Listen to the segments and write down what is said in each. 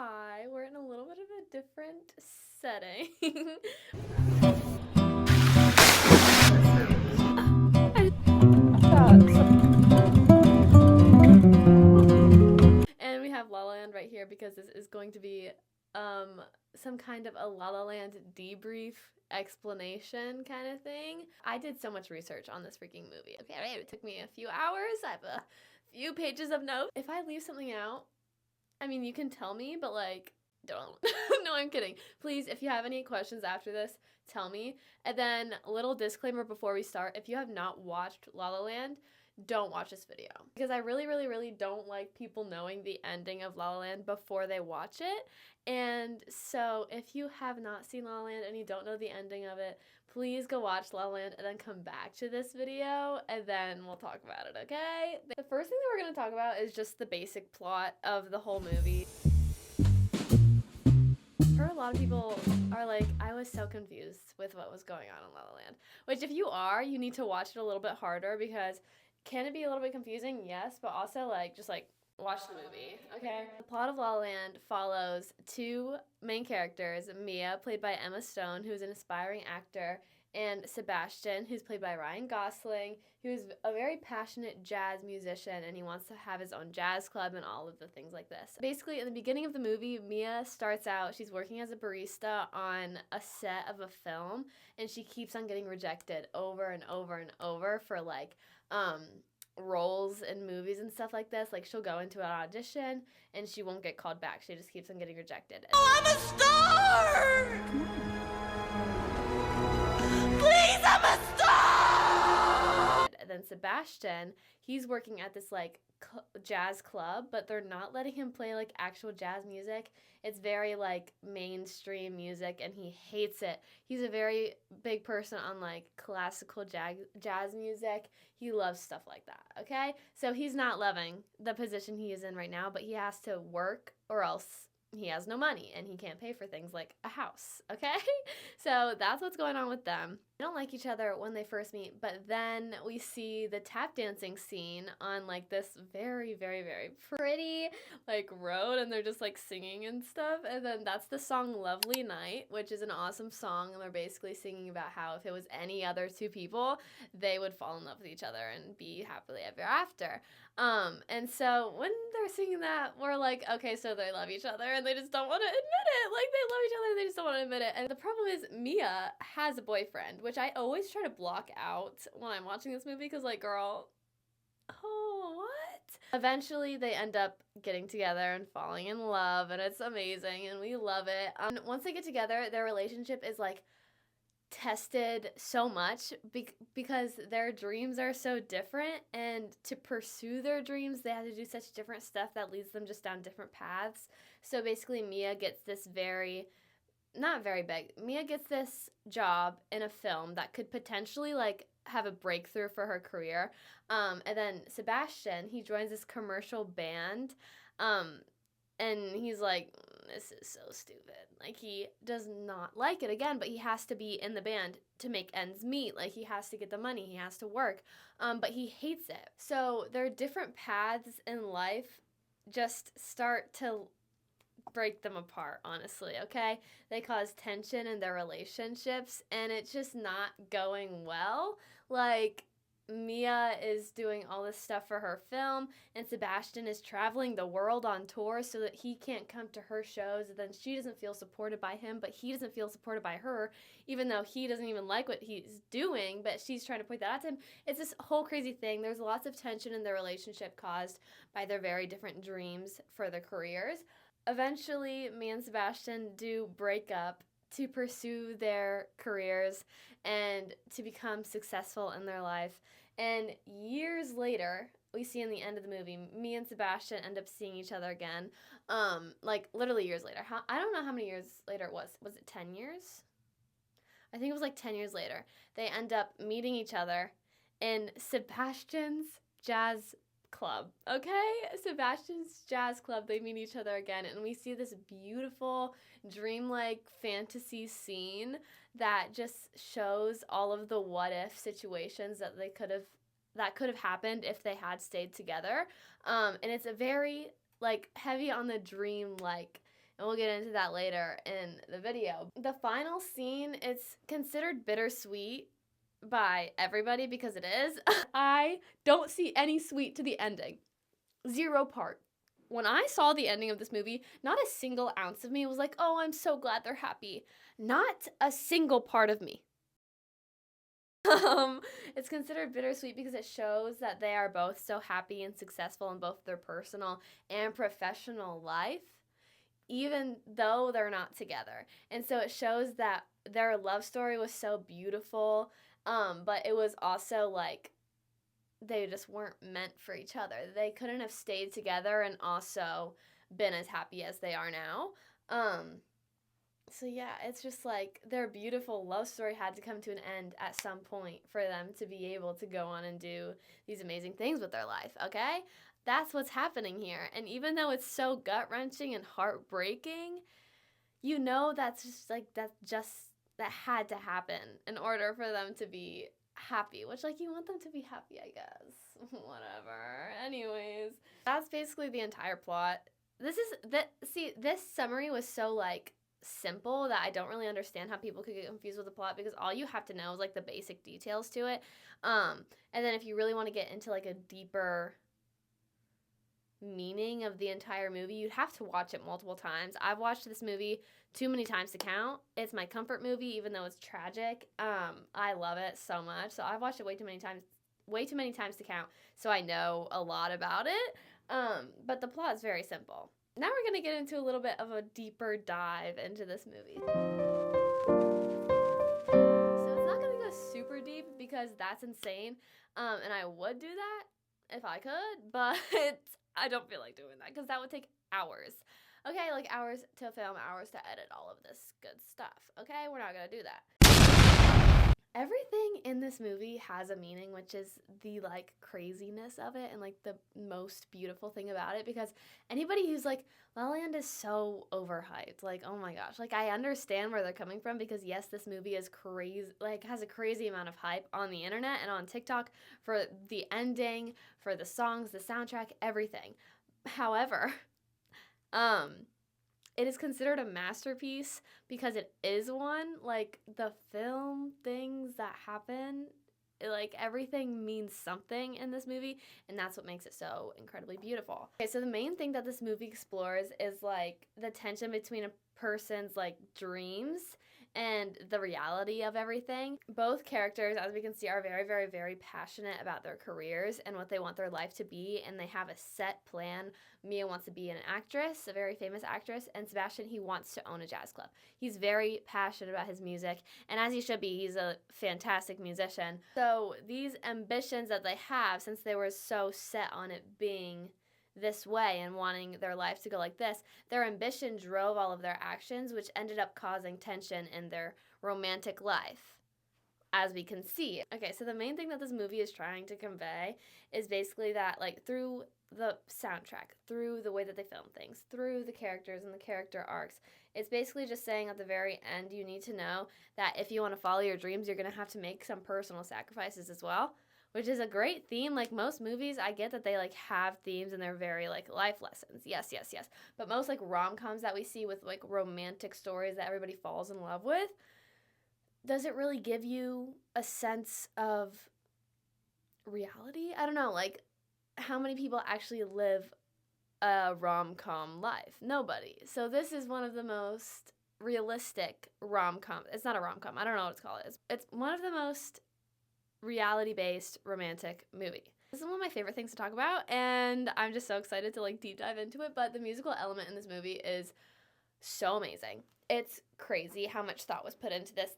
Hi, we're in a little bit of a different setting. And we have La La Land right here because this is going to be some kind of a La La Land debrief explanation kind of thing. I did so much research on this freaking movie. Okay, it took me a few hours. I have a few pages of notes. If I leave something out, I mean, you can tell me, but like, don't. No, I'm kidding. Please, if you have any questions after this, tell me. And then a little disclaimer before we start. If you have not watched La La Land, don't watch this video. Because I really, really, really don't like people knowing the ending of La La Land before they watch it. And so if you have not seen La La Land and you don't know the ending of it, please go watch La La Land and then come back to this video and then we'll talk about it, okay? The first thing that we're going to talk about is just the basic plot of the whole movie. For a lot of people are like, I was so confused with what was going on in La La Land. Which if you are, you need to watch it a little bit harder because can it be a little bit confusing? Yes, but also like just like watch the movie, okay? The plot of La La Land follows two main characters, Mia, played by Emma Stone, who's an aspiring actor, and Sebastian, who's played by Ryan Gosling, who's a very passionate jazz musician, and he wants to have his own jazz club and all of the things like this. Basically, in the beginning of the movie, Mia starts out, she's working as a barista on a set of a film, and she keeps on getting rejected over and over and over for like, roles in movies and stuff like this. Like she'll go into an audition and she won't get called back. She just keeps on getting rejected. Oh, I'm a star! Please, I'm a star! And then Sebastian, he's working at this like jazz club, but they're not letting him play like actual jazz music. It's very like mainstream music and he hates it. He's a very big person on like classical jazz music. He loves stuff like that, okay? So he's not loving the position he is in right now, but he has to work or else he has no money and he can't pay for things like a house, okay? So that's what's going on with them. They don't like each other when they first meet, but then we see the tap dancing scene on like this very, very, very pretty like road and they're just like singing and stuff. And then that's the song Lovely Night, which is an awesome song. And they're basically singing about how if it was any other two people, they would fall in love with each other and be happily ever after. And so when they're singing that, we're like, okay, so they love each other and they just don't want to admit it. Like they love each other and they just don't want to admit it. And the problem is Mia has a boyfriend, which I always try to block out when I'm watching this movie because like, girl, oh, what? Eventually they end up getting together and falling in love and it's amazing and we love it. Once they get together, their relationship is like tested so much because their dreams are so different, and to pursue their dreams they have to do such different stuff that leads them just down different paths. So basically Mia gets this Mia gets this job in a film that could potentially like have a breakthrough for her career, and then Sebastian, he joins this commercial band, and he's like, this is so stupid. Like, he does not like it again, but he has to be in the band to make ends meet. Like, he has to get the money. He has to work. But he hates it. So their different paths in life just start to break them apart, honestly, okay? They cause tension in their relationships, and it's just not going well. Like, Mia is doing all this stuff for her film, and Sebastian is traveling the world on tour so that he can't come to her shows, and then she doesn't feel supported by him, but he doesn't feel supported by her, even though he doesn't even like what he's doing, but she's trying to point that out to him. It's this whole crazy thing. There's lots of tension in their relationship caused by their very different dreams for their careers. Eventually, Mia and Sebastian do break up to pursue their careers and to become successful in their life. And years later, we see in the end of the movie, Mia and Sebastian end up seeing each other again. Like literally years later. I don't know how many years later it was. Was it 10 years? I think it was like 10 years later. They end up meeting each other in Sebastian's jazz club, okay? Sebastian's jazz club, they meet each other again, and we see this beautiful, dreamlike fantasy scene that just shows all of the what-if situations that could have happened if they had stayed together. And it's a very, like, heavy on the dream, like, and we'll get into that later in the video. The final scene, it's considered bittersweet by everybody because it is. I don't see any sweet to the ending. 0 part. When I saw the ending of this movie, not a single ounce of me was like, oh, I'm so glad they're happy. Not a single part of me. It's considered bittersweet because it shows that they are both so happy and successful in both their personal and professional life, even though they're not together. And so it shows that their love story was so beautiful, but it was also like they just weren't meant for each other. They couldn't have stayed together and also been as happy as they are now. So yeah, it's just like their beautiful love story had to come to an end at some point for them to be able to go on and do these amazing things with their life, okay? That's what's happening here. And even though it's so gut-wrenching and heartbreaking, you know that's just like that had to happen in order for them to be happy, which like you want them to be happy, I guess. Whatever. Anyways, that's basically the entire plot. This summary was so like simple that I don't really understand how people could get confused with the plot, because all you have to know is like the basic details to it. And then if you really want to get into like a deeper meaning of the entire movie, you'd have to watch it multiple times. I've watched this movie too many times to count. It's my comfort movie, even though it's tragic. I love it so much. So I've watched it way too many times to count. So I know a lot about it. But the plot is very simple. Now we're going to get into a little bit of a deeper dive into this movie. So it's not going to go super deep because that's insane. And I would do that if I could, but I don't feel like doing that because that would take hours. Okay, like hours to film, hours to edit all of this good stuff. Okay, we're not going to do that. Everything in this movie has a meaning, which is the like craziness of it and like the most beautiful thing about it, because anybody who's like, La La Land is so overhyped, like, oh my gosh, like I understand where they're coming from, because yes, this movie is crazy, like has a crazy amount of hype on the internet and on TikTok for the ending, for the songs, the soundtrack, everything. However, it is considered a masterpiece because it is one. Like, the film, things that happen, like, everything means something in this movie, and that's what makes it so incredibly beautiful. Okay, so the main thing that this movie explores is, like, the tension between a person's, like, dreams and the reality of everything. Both characters, as we can see, are very, very, very passionate about their careers and what they want their life to be, and they have a set plan. Mia wants to be an actress, a very famous actress, and Sebastian, he wants to own a jazz club. He's very passionate about his music, and as he should be, he's a fantastic musician. So these ambitions that they have, since they were so set on it being this way and wanting their life to go like this, their ambition drove all of their actions, which ended up causing tension in their romantic life, as we can see. Okay, so the main thing that this movie is trying to convey is basically that, like, through the soundtrack, through the way that they film things, through the characters and the character arcs, it's basically just saying at the very end, you need to know that if you want to follow your dreams, you're going to have to make some personal sacrifices as well, which is a great theme. Like, most movies, I get that they, like, have themes and they're very, like, life lessons. Yes, yes, yes. But most, like, rom-coms that we see with, like, romantic stories that everybody falls in love with, does it really give you a sense of reality? I don't know, like, how many people actually live a rom-com life? Nobody. So this is one of the most realistic rom-com. It's not a rom-com. I don't know what to call it. It's one of the most reality-based romantic movie. This is one of my favorite things to talk about, and I'm just so excited to like deep dive into it. But the musical element in this movie is so amazing. It's crazy how much thought was put into this.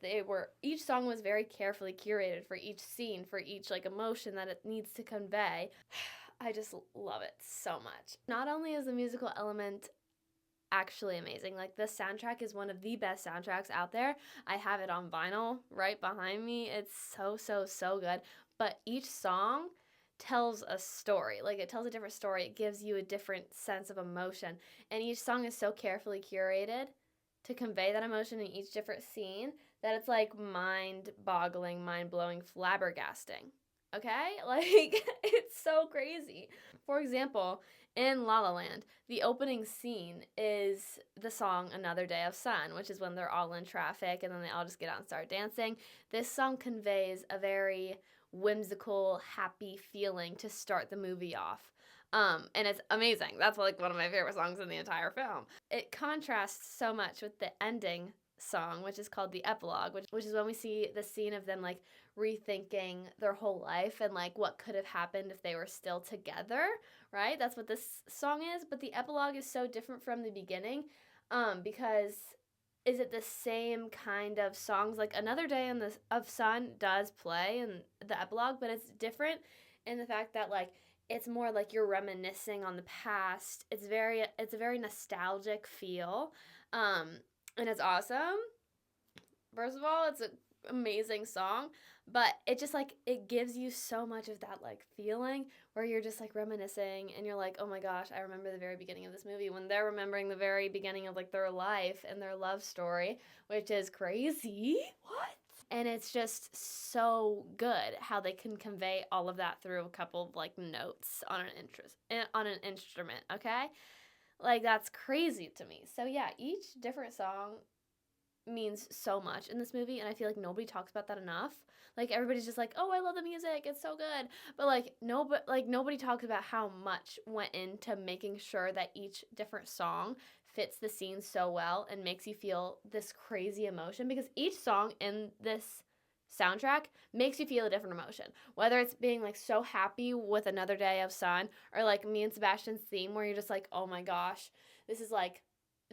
Each song was very carefully curated for each scene, for each like emotion that it needs to convey. I just love it so much. Not only is the musical element actually amazing, like the soundtrack is one of the best soundtracks out there. I have it on vinyl right behind me. It's so, so, so good. But each song tells a story. Like, it tells a different story. It gives you a different sense of emotion. And each song is so carefully curated to convey that emotion in each different scene that it's like mind-boggling, mind-blowing, flabbergasting. Okay? Like, it's so crazy. For example, In La La Land, the opening scene is the song Another Day of Sun, which is when they're all in traffic and then they all just get out and start dancing. This song conveys a very whimsical, happy feeling to start the movie off. And it's amazing. That's like one of my favorite songs in the entire film. It contrasts so much with the ending song, which is called the epilogue, which is when we see the scene of them like rethinking their whole life and like what could have happened if they were still together, right? That's what this song is. But the epilogue is so different from the beginning, because is it the same kind of songs? Like Another Day of Sun does play in the epilogue, but it's different in the fact that like it's more like you're reminiscing on the past. It's a very nostalgic feel. And it's awesome. First of all, it's an amazing song, but it just like it gives you so much of that like feeling where you're just like reminiscing and you're like, oh my gosh, I remember the very beginning of this movie when they're remembering the very beginning of like their life and their love story, which is crazy. What? And it's just so good how they can convey all of that through a couple of like notes on an instrument, okay? Like that's crazy to me. So yeah, each different song means so much in this movie, and I feel like nobody talks about that enough. Like everybody's just like, "Oh, I love the music. It's so good." But nobody talks about how much went into making sure that each different song fits the scene so well and makes you feel this crazy emotion, because each song in this soundtrack makes you feel a different emotion. Whether it's being like so happy with Another Day of Sun, or like me and Sebastian's theme where you're just like, "Oh my gosh, this is like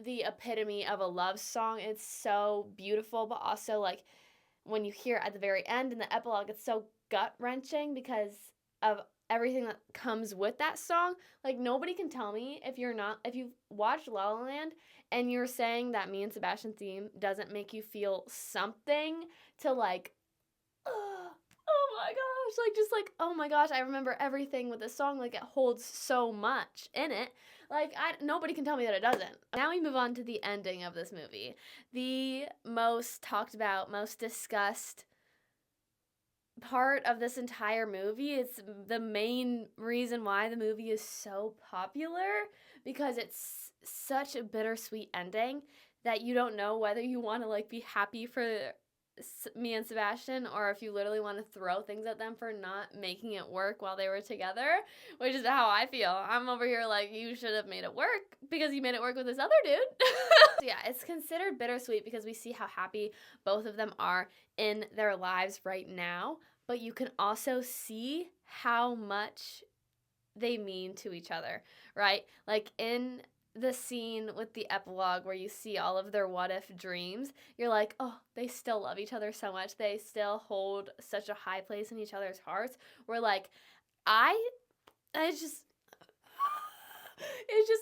the epitome of a love song. It's so beautiful," but also like when you hear at the very end in the epilogue, it's so gut-wrenching because of everything that comes with that song. Like nobody can tell me if you've watched La La Land and you're saying that me and Sebastian's theme doesn't make you feel something to like, oh my gosh, like just like, oh my gosh, I remember everything with this song. Like it holds so much in it. Like nobody can tell me that it doesn't. Now we move on to the ending of this movie. The most talked about, most discussed part of this entire movie. It's the main reason why the movie is so popular, because it's such a bittersweet ending that you don't know whether you want to like be happy for me and Sebastian, or if you literally want to throw things at them for not making it work while they were together, which is how I feel. I'm over here like, you should have made it work because you made it work with this other dude. So yeah, it's considered bittersweet because we see how happy both of them are in their lives right now, but you can also see how much they mean to each other, right? Like in the scene with the epilogue where you see all of their what if dreams, you're like, oh, they still love each other so much. They still hold such a high place in each other's hearts. We're like, it's just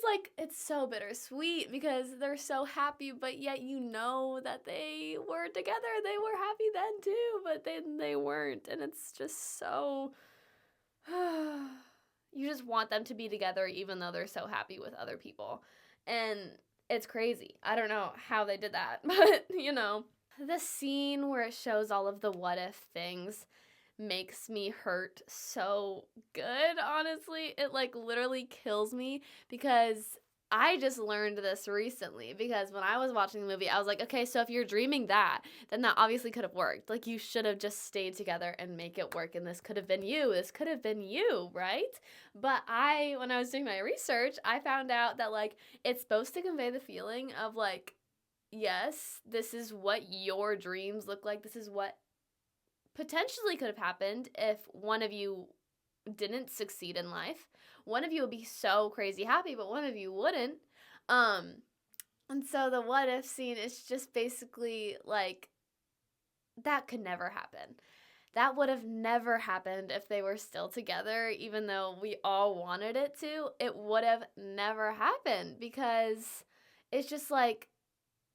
like, it's so bittersweet because they're so happy, but yet you know that they were together. They were happy then too, but then they weren't. And it's just so, you just want them to be together even though they're so happy with other people. And it's crazy. I don't know how they did that, but you know, the scene where it shows all of the what if things makes me hurt so good, honestly. It like literally kills me because I just learned this recently, because when I was watching the movie, I was like, okay, so if you're dreaming that, then that obviously could have worked. Like you should have just stayed together and make it work, and this could have been you. This could have been you, right? But when I was doing my research, I found out that like it's supposed to convey the feeling of like, yes, this is what your dreams look like. This is what potentially could have happened if one of you didn't succeed in life. One of you would be so crazy happy, but one of you wouldn't. And so the what if scene is just basically like, that could never happen. That would have never happened if they were still together, even though we all wanted it to. It would have never happened because it's just like,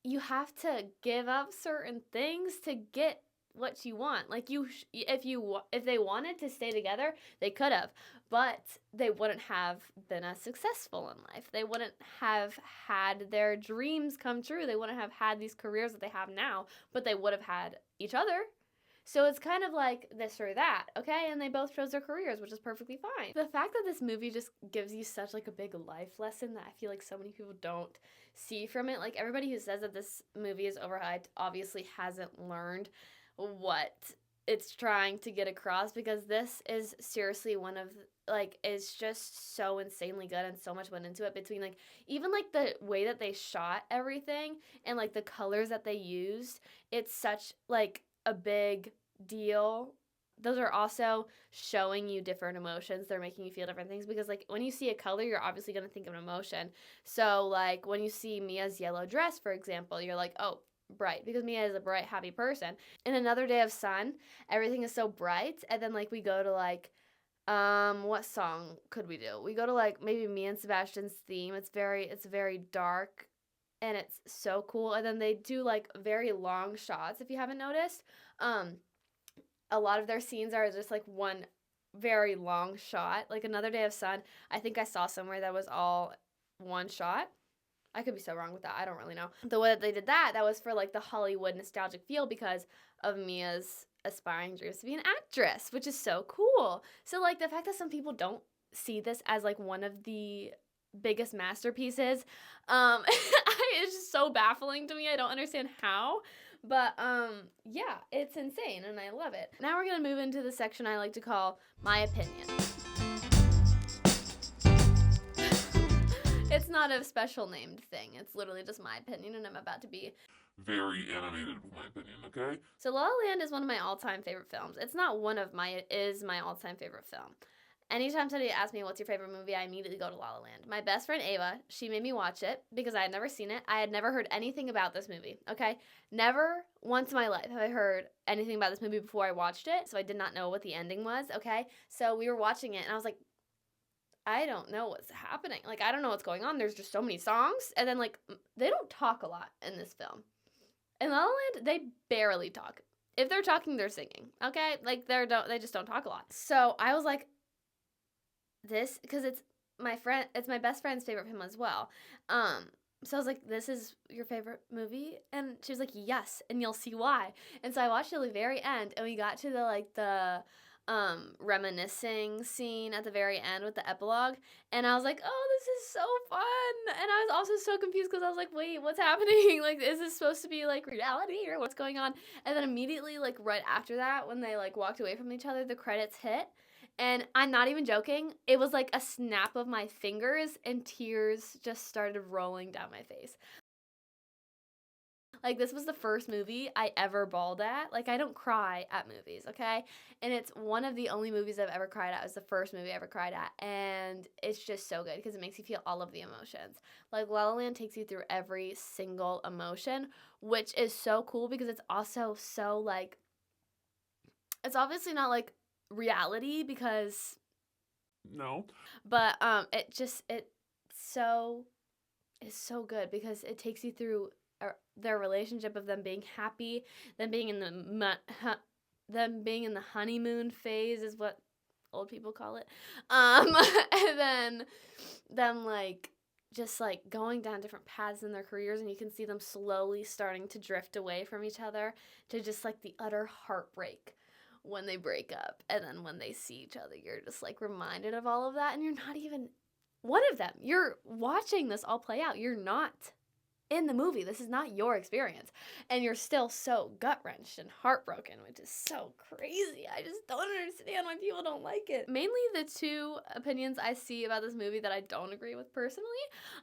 you have to give up certain things to get what you want. Like if they wanted to stay together, they could have, but they wouldn't have been as successful in life. They wouldn't have had their dreams come true. They wouldn't have had these careers that they have now, but they would have had each other. So it's kind of like this or that, okay? And they both chose their careers, which is perfectly fine. The fact that this movie just gives you such like a big life lesson that I feel like so many people don't see from it. Like everybody who says that this movie is overhyped obviously hasn't learned what it's trying to get across, because this is seriously one of like, it's just so insanely good and so much went into it, between like even like the way that they shot everything and like the colors that they used. It's such like a big deal. Those are also showing you different emotions. They're making you feel different things, because like when you see a color, you're obviously going to think of an emotion. So like when you see Mia's yellow dress, for example, you're like, oh, bright, because Mia is a bright, happy person. In Another Day of Sun, everything is so bright, and then like we go to like what song could we do? We go to like maybe me and Sebastian's theme. It's very dark and it's so cool. And then they do like very long shots, if you haven't noticed. A lot of their scenes are just like one very long shot. Like Another Day of Sun, I think I saw somewhere that was all one shot. I could be so wrong with that. I don't really know. The way that they did that was for like the Hollywood nostalgic feel, because of Mia's aspiring dreams to be an actress, which is so cool. So like the fact that some people don't see this as like one of the biggest masterpieces, it's just so baffling to me. I don't understand how. But yeah, it's insane and I love it. Now we're gonna move into the section I like to call my opinion. It's not a special named thing. It's literally just my opinion, and I'm about to be very animated with my opinion, okay? So La La Land is one of my all-time favorite films. It's not one of my, it is my all-time favorite film. Anytime somebody asks me what's your favorite movie, I immediately go to La La Land. My best friend Ava, she made me watch it because I had never seen it. I had never heard anything about this movie, okay? Never once in my life have I heard anything about this movie before I watched it, so I did not know what the ending was, okay? So we were watching it, and I was like, I don't know what's happening. Like, I don't know what's going on. There's just so many songs. And then, like, they don't talk a lot in this film. In La La Land, they barely talk. If they're talking, they're singing. Okay? Like, they just don't talk a lot. So I was like, this, because it's my best friend's favorite film as well. So I was like, this is your favorite movie? And she was like, yes, and you'll see why. And so I watched it till the very end, and we got to the reminiscing scene at the very end with the epilogue, and I was like, oh, this is so fun. And I was also so confused because I was like, wait, what's happening? Like, is this supposed to be like reality or what's going on? And then immediately, like right after that, when they like walked away from each other, the credits hit, and I'm not even joking, it was like a snap of my fingers and tears just started rolling down my face. Like, this was the first movie I ever bawled at. Like, I don't cry at movies, okay? And it's one of the only movies I've ever cried at. It was the first movie I ever cried at. And it's just so good because it makes you feel all of the emotions. Like, La La Land takes you through every single emotion, which is so cool because it's also so, like, it's obviously not, like, reality because... No. But it's so good because it takes you through their relationship of them being happy, them being in the honeymoon phase is what old people call it, and then them like just like going down different paths in their careers, and you can see them slowly starting to drift away from each other to just like the utter heartbreak when they break up, and then when they see each other, you're just like reminded of all of that, and you're not even one of them. You're watching this all play out. You're not in the movie. This is not your experience. And you're still so gut-wrenched and heartbroken, which is so crazy. I just don't understand why people don't like it. Mainly the two opinions I see about this movie that I don't agree with personally.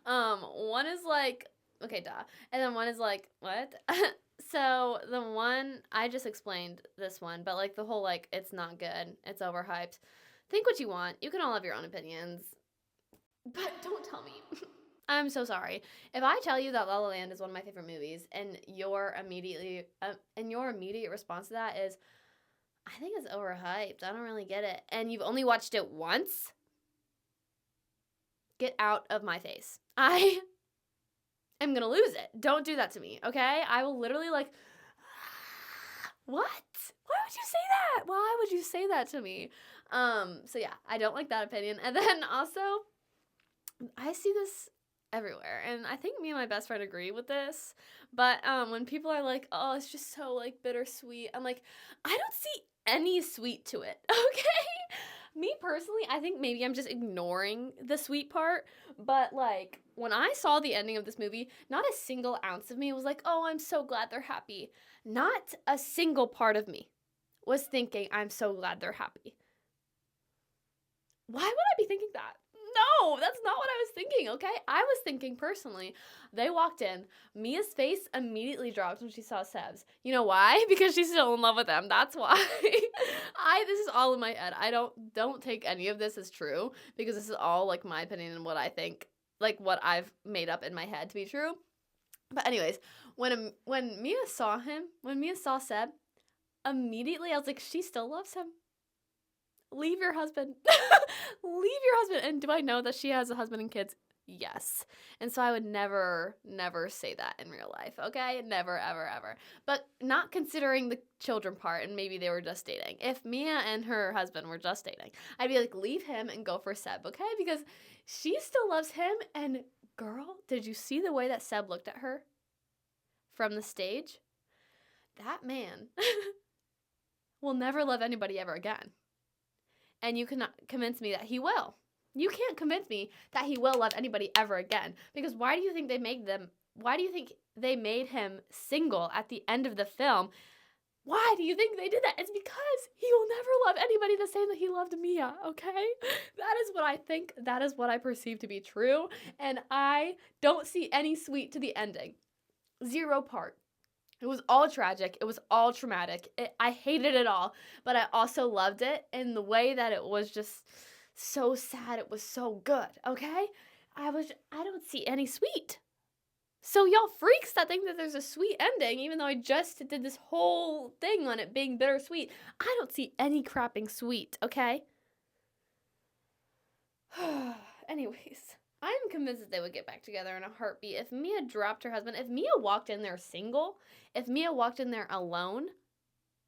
One is like, okay, duh. And then one is like, what? So the one, I just explained this one, but like the whole like, it's not good, it's overhyped. Think what you want. You can all have your own opinions. But don't tell me. I'm so sorry. If I tell you that La La Land is one of my favorite movies, and your immediate response to that is, I think it's overhyped, I don't really get it, and you've only watched it once, get out of my face. I am gonna lose it. Don't do that to me, okay? I will literally like, what? Why would you say that? Why would you say that to me? So yeah, I don't like that opinion. And then also, I see this everywhere. And I think me and my best friend agree with this. But when people are like, oh, it's just so like bittersweet, I'm like, I don't see any sweet to it. Okay? Me personally, I think maybe I'm just ignoring the sweet part. But like when I saw the ending of this movie, not a single ounce of me was like, oh, I'm so glad they're happy. Not a single part of me was thinking, I'm so glad they're happy. Why would I be thinking that? No, that's not what I was thinking, okay? I was thinking personally, they walked in, Mia's face immediately dropped when she saw Seb's. You know why? Because she's still in love with him. That's why. This is all in my head. I don't take any of this as true because this is all like my opinion and what I think, like what I've made up in my head to be true. But anyways, when Mia saw Seb, immediately I was like, she still loves him. Leave your husband. Leave your husband. And do I know that she has a husband and kids? Yes. And so I would never say that in real life, okay? Never, ever, ever. But not considering the children part and maybe they were just dating. If Mia and her husband were just dating, I'd be like, leave him and go for Seb, okay? Because she still loves him. And girl, did you see the way that Seb looked at her from the stage? That man will never love anybody ever again. And you cannot convince me that he will. You can't convince me that he will love anybody ever again. Because why do you think they made him single at the end of the film? Why do you think they did that? It's because he will never love anybody the same that he loved Mia, okay? That is what I think. That is what I perceive to be true. And I don't see any sweet to the ending. Zero part. It was all tragic. It was all traumatic. I hated it all, but I also loved it in the way that it was just so sad. It was so good, okay? I don't see any sweet. So y'all freaks that think that there's a sweet ending, even though I just did this whole thing on it being bittersweet, I don't see any crapping sweet, okay? Anyways. I'm convinced that they would get back together in a heartbeat. If Mia dropped her husband, if Mia walked in there single, if Mia walked in there alone,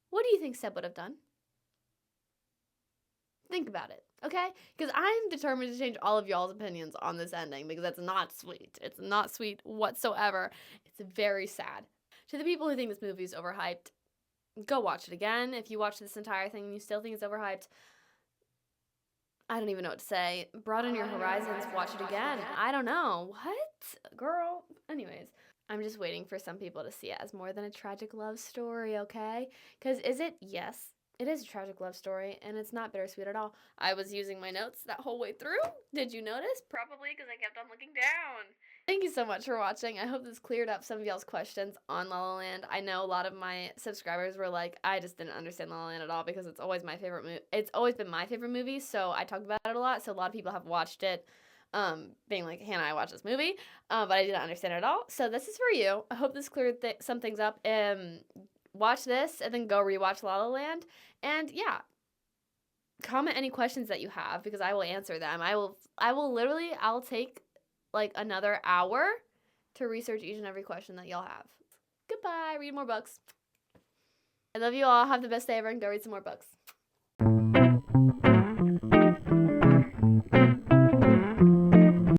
what do you think Seb would have done? Think about it, okay? Because I'm determined to change all of y'all's opinions on this ending because that's not sweet. It's not sweet whatsoever. It's very sad. To the people who think this movie is overhyped, go watch it again. If you watch this entire thing and you still think it's overhyped, I don't even know what to say. Broaden your horizons, watch it again. I don't know. What? Girl. Anyways, I'm just waiting for some people to see it as more than a tragic love story, okay? Because is it? Yes. It is a tragic love story, and it's not bittersweet at all. I was using my notes that whole way through. Did you notice? Probably because I kept on looking down. Thank you so much for watching. I hope this cleared up some of y'all's questions on La La Land. I know a lot of my subscribers were like, I just didn't understand La La Land at all because it's always my favorite movie. It's always been my favorite movie, so I talked about it a lot. So a lot of people have watched it, being like, Hannah, I watched this movie, but I didn't understand it at all. So this is for you. I hope this cleared some things up. Watch this and then go rewatch La La Land. And yeah, comment any questions that you have because I will answer them. I'll take like another hour to research each and every question that y'all have. Goodbye. Read more books. I love you all. Have the best day ever and go read some more books.